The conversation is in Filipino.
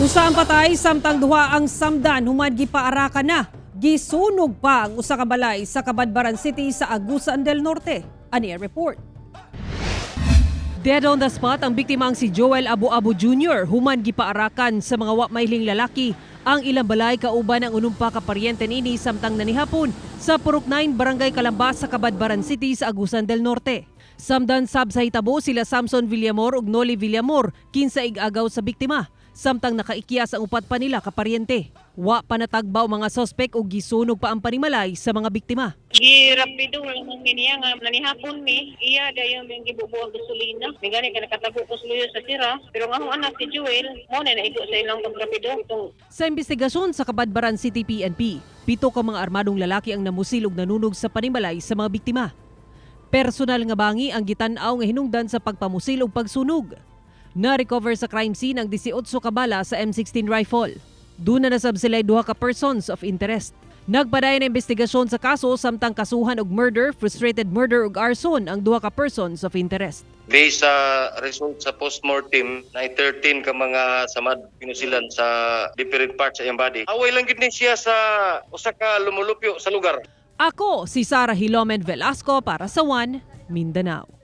Usa ang patay samtang duha ang samdan human gipaarakan na. Gisunog pa ang usa ka balay sa Cabadbaran City sa Agusan del Norte. Ani report. Dead on the spot ang biktima ang si Joel Abu-Abu Jr. human gipaarakan sa mga wa mahiling lalaki ang ilang balay kauban ang unumpa ka paryente nini samtang nanihapon sa Purok 9 Barangay Calambas sa Cabadbaran City sa Agusan del Norte. Samdan sab sa hitabo sila Samson Villamor ug Noli Villamor kinsa ig-agaw sa biktima. Samtang nakaikyas ang upat pa nila kaparyente. Wa pa natagbaw mga sospek ug gisunog pa ang panimalay sa mga biktima. Rapido lang niya nga nanihapon mi iya dayon yung gibubuang gasolina mi gani ka nakatago ko sluyo sa sira pero nga ang anak si Joel mo na naigo sa ilang rapido itong Sa investigasyon sa Cabadbaran City PNP, 7 ka mga armadong lalaki ang namusil ug nanunog sa panimalay sa mga biktima. Personal nga bangi ang gitan-aw nga hinungdan sa pagpamusil ug pagsunog. Na-recover sa crime scene ang 18 ka bala sa M16 rifle. Doon na nasab sila 2 ka persons of interest. Nagpadayon na investigasyon sa kaso samtang kasuhan og murder, frustrated murder ug arson ang 2 ka persons of interest. Based sa result sa postmortem na 13 ka mga samad pinusilan sa different parts sa iyang body. Away lang gid ni siya sa usa ka lumulupyo sa lugar. Ako si Sarah Hilomen Velasco para sa One Mindanao.